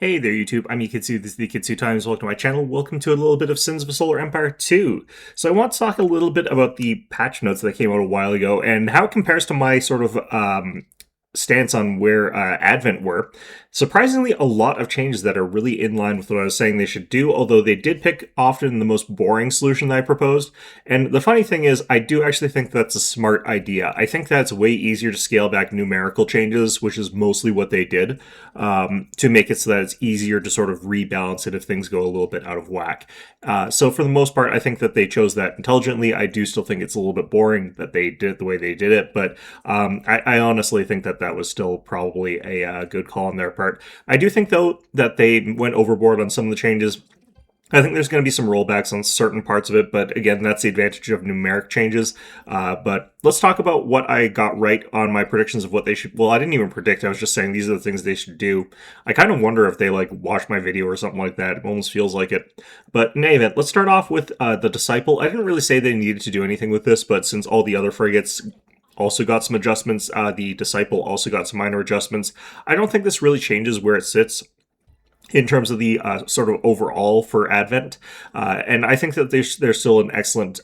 Hey there, YouTube. I'm Ikitsu. This is the Ikitsu Times. Welcome to my channel. Welcome to a little bit of Sins of a Solar Empire 2. So I want to talk a little bit about the patch notes that came out a while ago and how it compares to my sort of stance on where Advent were. Surprisingly, a lot of changes that are really in line with what I was saying they should do, although they did pick often the most boring solution that I proposed. And the funny thing is, I do actually think that's a smart idea. I think that's way easier to scale back numerical changes, which is mostly what they did, to make it so that it's easier to sort of rebalance it if things go a little bit out of whack. So for the most part, I think that they chose that intelligently. I do still think it's a little bit boring that they did it the way they did it, but I honestly think that that was still probably a good call on their part. I do think, though, that they went overboard on some of the changes. I think there's going to be some rollbacks on certain parts of it, but again, that's the advantage of numeric changes. But let's talk about what I got right on my predictions of what they should... Well, I didn't even predict. I was just saying these are the things they should do. I kind of wonder if they, watched my video or something like that. It almost feels like it. But in any event, let's start off with the Disciple. I didn't really say they needed to do anything with this, but since all the other frigates also got some adjustments, the Disciple also got some minor adjustments. I don't think this really changes where it sits in terms of the sort of overall for Advent. And I think that they're still an excellent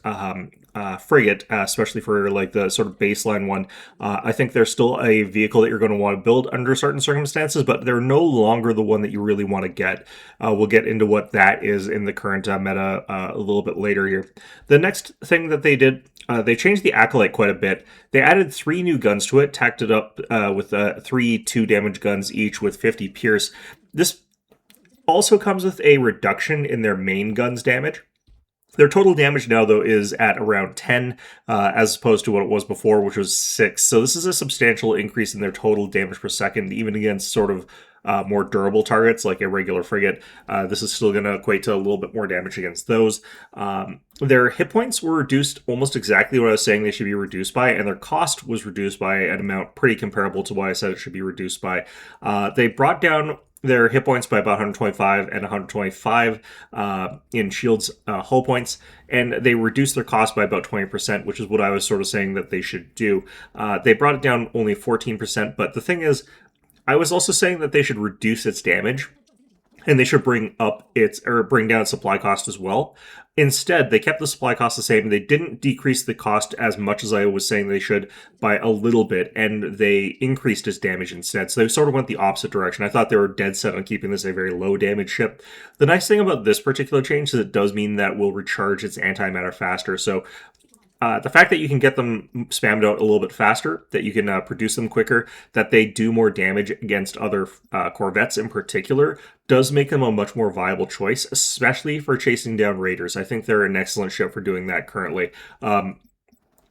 frigate, especially for the sort of baseline one. I think they're still a vehicle that you're going to want to build under certain circumstances, but they're no longer the one that you really want to get. We'll get into what that is in the current meta a little bit later here. The next thing that they did, they changed the Acolyte quite a bit. They added 3 new guns to it, tacked it up with 3 2-damage guns each with 50 Pierce. This also comes with a reduction in their main gun's damage. Their total damage now, though, is at around 10, as opposed to what it was before, which was 6. So this is a substantial increase in their total damage per second, even against sort of more durable targets like a regular frigate. This is still going to equate to a little bit more damage against those. Their hit points were reduced almost exactly what I was saying they should be reduced by, and their cost was reduced by an amount pretty comparable to what I said it should be reduced by. They brought down their hit points by about 125 and 125 in shields hull points, and they reduced their cost by about 20%, which is what I was sort of saying that they should do. They brought it down only 14%, but the thing is, I was also saying that they should reduce its damage, and they should bring down its supply cost as well. Instead, they kept the supply cost the same. They didn't decrease the cost as much as I was saying they should by a little bit, and they increased its damage instead. So they sort of went the opposite direction. I thought they were dead set on keeping this a very low damage ship. The nice thing about this particular change is it does mean that we'll recharge its antimatter faster. So the fact that you can get them spammed out a little bit faster, that you can produce them quicker, that they do more damage against other corvettes in particular, does make them a much more viable choice, especially for chasing down raiders. I think they're an excellent ship for doing that currently.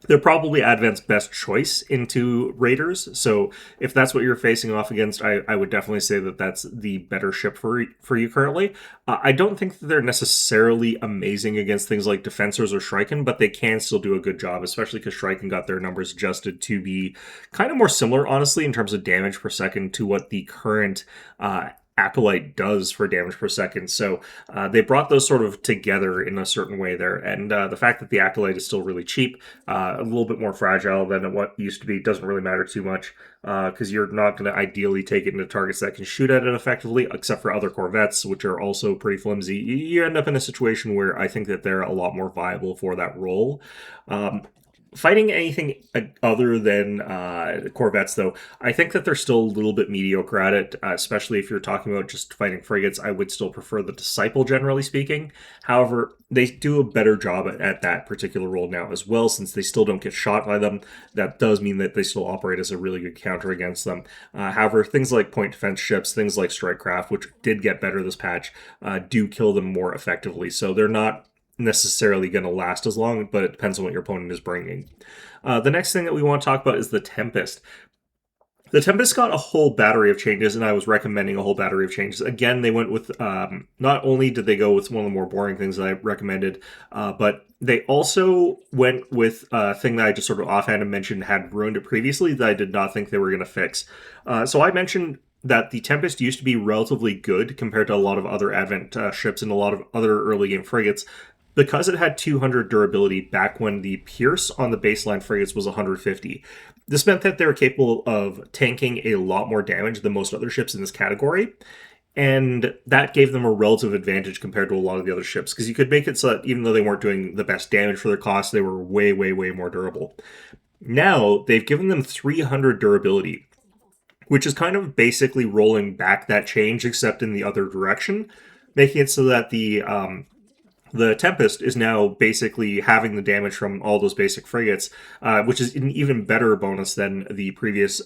They're probably Advent's best choice into raiders, so if that's what you're facing off against, I would definitely say that that's the better ship for you currently. I don't think that they're necessarily amazing against things like Defensors or Shriken, but they can still do a good job, especially because Shriken got their numbers adjusted to be kind of more similar, honestly, in terms of damage per second to what the current Acolyte does for damage per second. So they brought those sort of together in a certain way there. And the fact that the Acolyte is still really cheap, a little bit more fragile than what it used to be, doesn't really matter too much because you're not going to ideally take it into targets that can shoot at it effectively, except for other corvettes, which are also pretty flimsy. You end up in a situation where I think that they're a lot more viable for that role. Fighting anything other than corvettes, though, I think that they're still a little bit mediocre at it, especially if you're talking about just fighting frigates. I would still prefer the Disciple, generally speaking. However, they do a better job at that particular role now as well, since they still don't get shot by them. That does mean that they still operate as a really good counter against them. However, things like point defense ships, things like strike craft, which did get better this patch, do kill them more effectively. So they're not necessarily going to last as long, but it depends on what your opponent is bringing. The next thing that we want to talk about is the Tempest. The Tempest got a whole battery of changes, and I was recommending a whole battery of changes. Again, they went with, not only did they go with one of the more boring things that I recommended, but they also went with a thing that I just sort of offhand mentioned had ruined it previously that I did not think they were going to fix. So I mentioned that the Tempest used to be relatively good compared to a lot of other Advent ships and a lot of other early game frigates, because it had 200 durability back when the Pierce on the baseline frigates was 150. This meant that they were capable of tanking a lot more damage than most other ships in this category, And that gave them a relative advantage compared to a lot of the other ships, because you could make it so that even though they weren't doing the best damage for their cost, they were way, way, way more durable. Now, they've given them 300 durability, which is kind of basically rolling back that change, except in the other direction, making it so that the Tempest is now basically having the damage from all those basic frigates, which is an even better bonus than the previous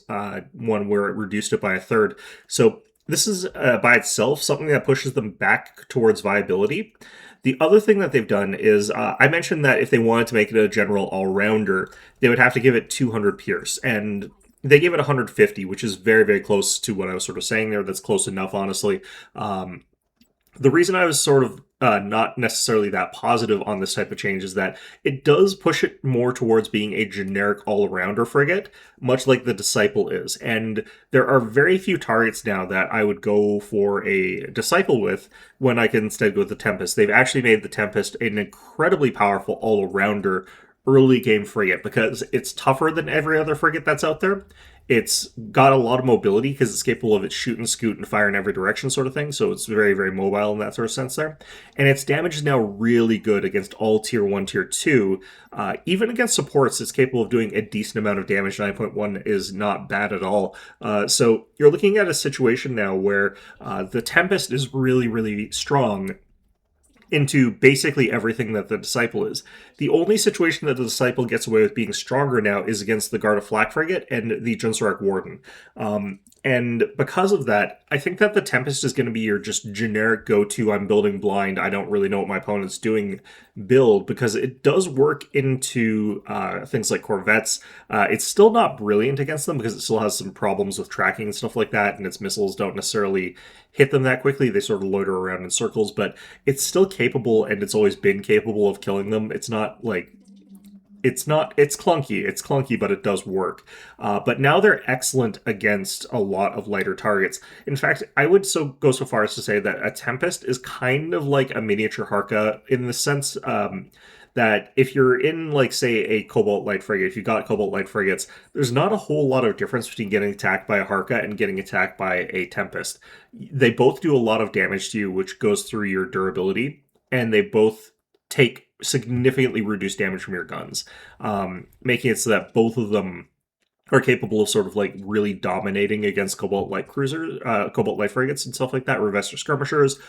one where it reduced it by a third. So this is by itself something that pushes them back towards viability. The other thing that they've done is I mentioned that if they wanted to make it a general all-rounder, they would have to give it 200 Pierce, and they gave it 150, which is very, very close to what I was sort of saying there. That's close enough, honestly. The reason I was sort of not necessarily that positive on this type of change is that it does push it more towards being a generic all-rounder frigate, much like the Disciple is. And there are very few targets now that I would go for a Disciple with when I can instead go with the Tempest. They've actually made the Tempest an incredibly powerful all-rounder early game frigate because it's tougher than every other frigate that's out there. It's got a lot of mobility because it's capable of its shoot and scoot and fire in every direction sort of thing. So it's very, very mobile in that sort of sense there. And its damage is now really good against all tier 1, tier 2. Even against supports, it's capable of doing a decent amount of damage. 9.1 is not bad at all. So you're looking at a situation now where the Tempest is really, really strong into basically everything that the Disciple is. The only situation that the Disciple gets away with being stronger now is against the Guard of Flak frigate and the Junsarak Warden. And because of that, I think that the Tempest is going to be your just generic go-to, I'm building blind, I don't really know what my opponent's doing build, because it does work into things like Corvettes. It's still not brilliant against them because it still has some problems with tracking and stuff like that, and its missiles don't necessarily hit them that quickly. They sort of loiter around in circles, but it's still capable, and it's always been capable of killing them. It's not like it's clunky, but it does work. But now they're excellent against a lot of lighter targets. In fact, I would go so far as to say that a Tempest is kind of like a miniature Harka in the sense that if you're in, like, say, a Cobalt Light frigate, if you've got Cobalt Light frigates, there's not a whole lot of difference between getting attacked by a Harka and getting attacked by a Tempest. They both do a lot of damage to you, which goes through your durability, and they both take significantly reduced damage from your guns, making it so that both of them are capable of sort of like really dominating against Cobalt Light cruisers, Cobalt Light frigates and stuff like that, Revester skirmishers,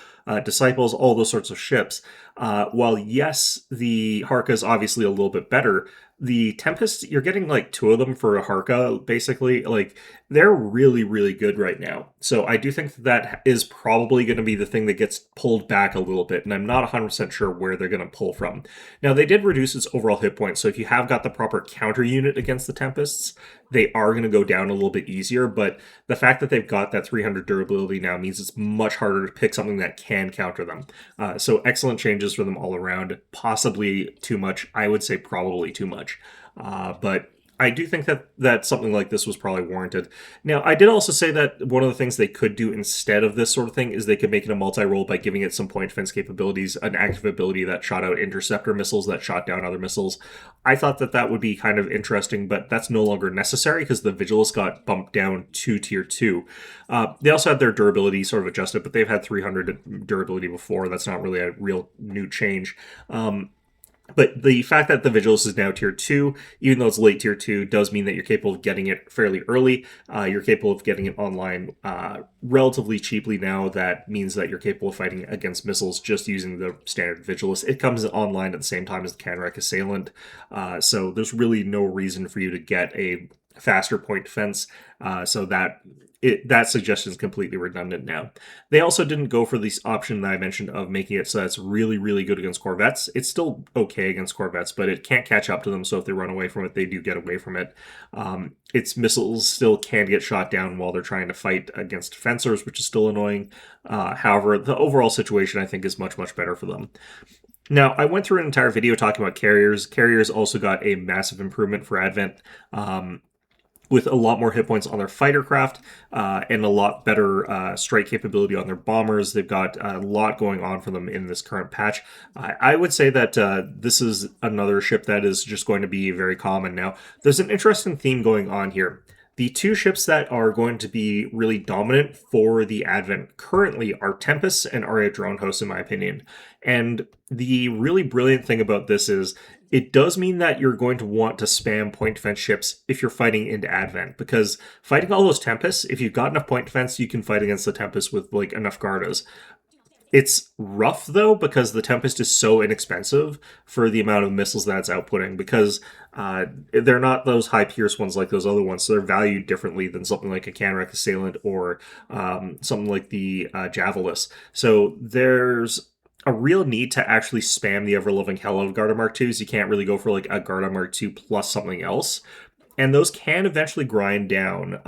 Disciples, all those sorts of ships. While yes, the Harka is obviously a little bit better, the Tempest, you're getting like 2 of them for a Harka, basically. Like, they're really, really good right now. So I do think that is probably going to be the thing that gets pulled back a little bit, and I'm not 100% sure where they're going to pull from. Now, they did reduce its overall hit points, so if you have got the proper counter unit against the Tempests, they are going to go down a little bit easier, but the fact that they've got that 300 durability now means it's much harder to pick something that can counter them. So excellent changes for them all around. Possibly too much. I would say probably too much. But I do think that something like this was probably warranted. Now, I did also say that one of the things they could do instead of this sort of thing is they could make it a multi-role by giving it some point defense capabilities, an active ability that shot out interceptor missiles, that shot down other missiles. I thought that would be kind of interesting, but that's no longer necessary because the Vigilus got bumped down to tier 2. They also had their durability sort of adjusted, but they've had 300 durability before. That's not really a real new change. But the fact that the Vigilus is now tier 2, even though it's late tier 2, does mean that you're capable of getting it fairly early. You're capable of getting it online relatively cheaply now. That means that you're capable of fighting against missiles just using the standard Vigilus. It comes online at the same time as the Canrack Assailant, so there's really no reason for you to get a faster point defense, so that suggestion is completely redundant now. They also didn't go for this option that I mentioned of making it so that it's really, really good against Corvettes. It's still okay against Corvettes, but it can't catch up to them, so if they run away from it, they do get away from it. Its missiles still can get shot down while they're trying to fight against defensors, which is still annoying. However, the overall situation, I think, is much, much better for them. Now, I went through an entire video talking about carriers. Carriers also got a massive improvement for Advent, with a lot more hit points on their fighter craft and a lot better strike capability on their bombers. They've got a lot going on for them in this current patch. I would say that this is another ship that is just going to be very common now. There's an interesting theme going on here. The two ships that are going to be really dominant for the Advent currently are Tempest and Aria Drone Host, in my opinion. And the really brilliant thing about this is it does mean that you're going to want to spam point defense ships if you're fighting into Advent, because fighting all those Tempests, if you've got enough point defense, you can fight against the Tempest with like enough Gardas. It's rough though because the Tempest is so inexpensive for the amount of missiles that it's outputting, because they're not those high pierce ones like those other ones, so they're valued differently than something like a Canarac Assailant or something like the Javelus. So there's a real need to actually spam the ever loving hell of Garda Mark IIs. You can't really go for like a Garda Mark II plus something else, and those can eventually grind down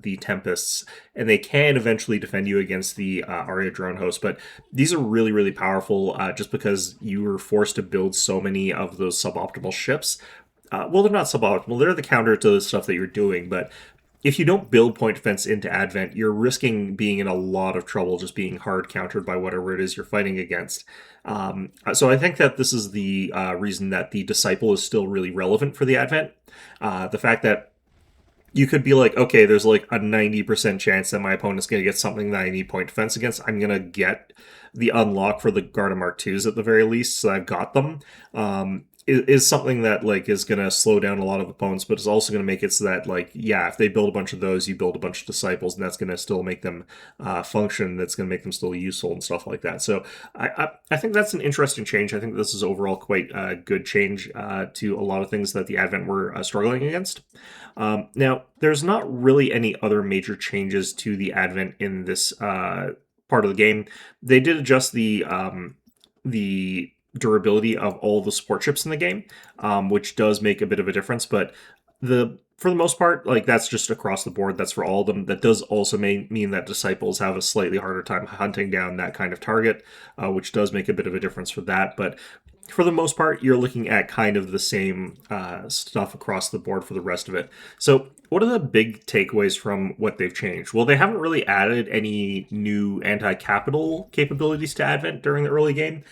the Tempests, and they can eventually defend you against the Aria drone host. But these are really, really powerful just because you were forced to build so many of those suboptimal ships. Well, they're not suboptimal, they're the counter to the stuff that you're doing, but if you don't build point defense into Advent, you're risking being in a lot of trouble just being hard countered by whatever it is you're fighting against. So I think that this is the reason that the Disciple is still really relevant for the Advent. The fact that you could be like, okay, there's like a 90% chance that my opponent's going to get something that I need point defense against. I'm going to get the unlock for the Garda Mark IIs at the very least, so I've got them. Is something that like is going to slow down a lot of opponents, but it's also going to make it so that like, yeah, if they build a bunch of those, you build a bunch of Disciples, and that's going to still make them function. That's going to make them still useful and stuff like that. So I think that's an interesting change. I think this is overall quite a good change to a lot of things that the Advent were struggling against. Now, there's not really any other major changes to the Advent in this part of the game. They did adjust the durability of all the support ships in the game, which does make a bit of a difference. But for the most part, like that's just across the board. That's for all of them. That does also mean that Disciples have a slightly harder time hunting down that kind of target, which does make a bit of a difference for that. But for the most part, you're looking at kind of the same stuff across the board for the rest of it. So what are the big takeaways from what they've changed? Well, they haven't really added any new anti-capital capabilities to Advent during the early game.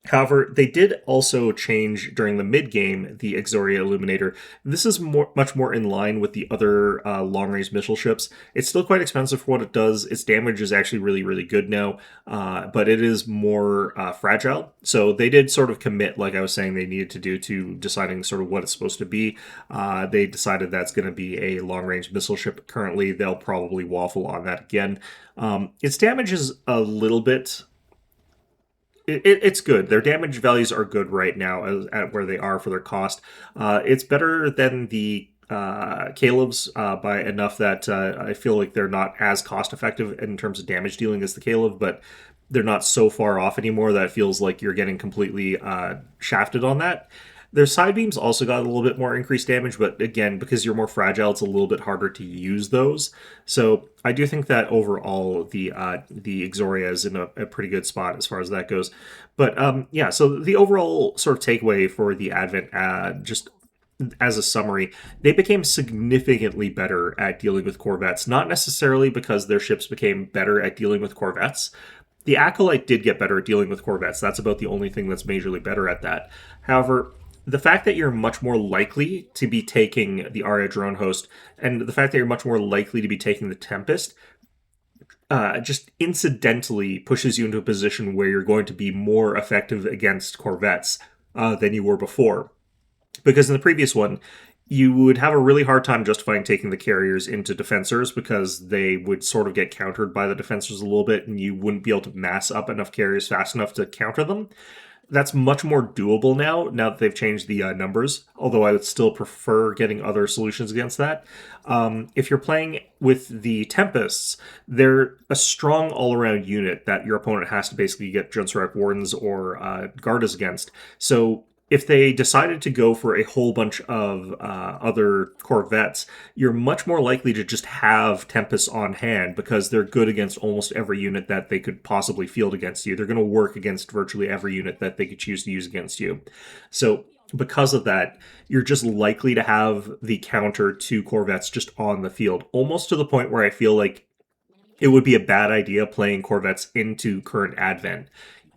However, they did also change during the mid-game the Exoria Illuminator. This is much more in line with the other long-range missile ships. It's still quite expensive for what it does. Its damage is actually really, really good now, but it is more fragile. So they did sort of commit, like I was saying they needed to do, to deciding sort of what it's supposed to be. They decided that's going to be a long-range missile ship. Currently, they'll probably waffle on that again. Its damage is a little bit... It's good. Their damage values are good right now at where they are for their cost. It's better than the Caleb's by enough that I feel like they're not as cost effective in terms of damage dealing as the Caleb, but they're not so far off anymore that it feels like you're getting completely shafted on that. Their side beams also got a little bit more increased damage, but again, because you're more fragile, it's a little bit harder to use those. So I do think that overall the Exoria is in a pretty good spot as far as that goes. But yeah, so the overall sort of takeaway for the Advent, just as a summary, they became significantly better at dealing with corvettes, not necessarily because their ships became better at dealing with corvettes. The Acolyte did get better at dealing with corvettes. That's about the only thing that's majorly better at that. However, the fact that you're much more likely to be taking the Aria drone host, and the fact that you're much more likely to be taking the Tempest, just incidentally pushes you into a position where you're going to be more effective against corvettes than you were before. Because in the previous one, you would have a really hard time justifying taking the carriers into defensors because they would sort of get countered by the defensors a little bit, and you wouldn't be able to mass up enough carriers fast enough to counter them. That's much more doable now that they've changed the numbers, although I would still prefer getting other solutions against that. If you're playing with the Tempests, they're a strong all-around unit that your opponent has to basically get Junsarek Wardens or Gardas against. So if they decided to go for a whole bunch of other corvettes, you're much more likely to just have Tempests on hand because they're good against almost every unit that they could possibly field against you. They're going to work against virtually every unit that they could choose to use against you. So because of that, you're just likely to have the counter to corvettes just on the field, almost to the point where I feel like it would be a bad idea playing corvettes into current Advent.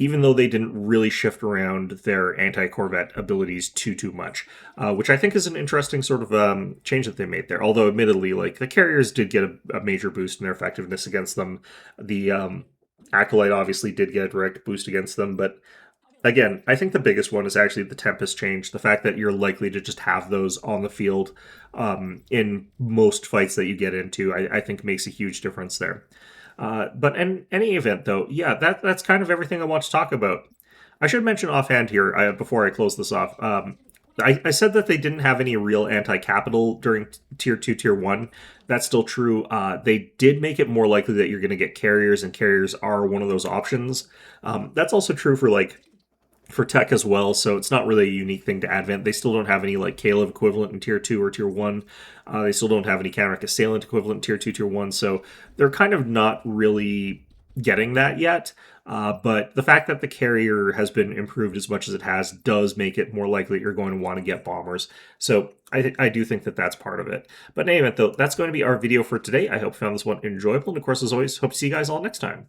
even though they didn't really shift around their anti-corvette abilities too much, which I think is an interesting sort of change that they made there. Although, admittedly, like the carriers did get a major boost in their effectiveness against them. The Acolyte obviously did get a direct boost against them, but again, I think the biggest one is actually the Tempest change. The fact that you're likely to just have those on the field in most fights that you get into, I think makes a huge difference there. But in any event, though, yeah, that's kind of everything I want to talk about. I should mention offhand here, before I close this off, I said that they didn't have any real anti-capital during Tier 2, Tier 1. That's still true. They did make it more likely that you're going to get carriers, and carriers are one of those options. That's also true for tech as well, so it's not really a unique thing to Advent. They still don't have any like Caleb equivalent in Tier 2 or Tier 1. They still don't have any Cameron Assailant equivalent in Tier 2, Tier 1, so they're kind of not really getting that yet. But the fact that the carrier has been improved as much as it has does make it more likely you're going to want to get bombers. So I do think that that's part of it. But in any event, though, that's going to be our video for today. I hope you found this one enjoyable. And of course, as always, hope to see you guys all next time.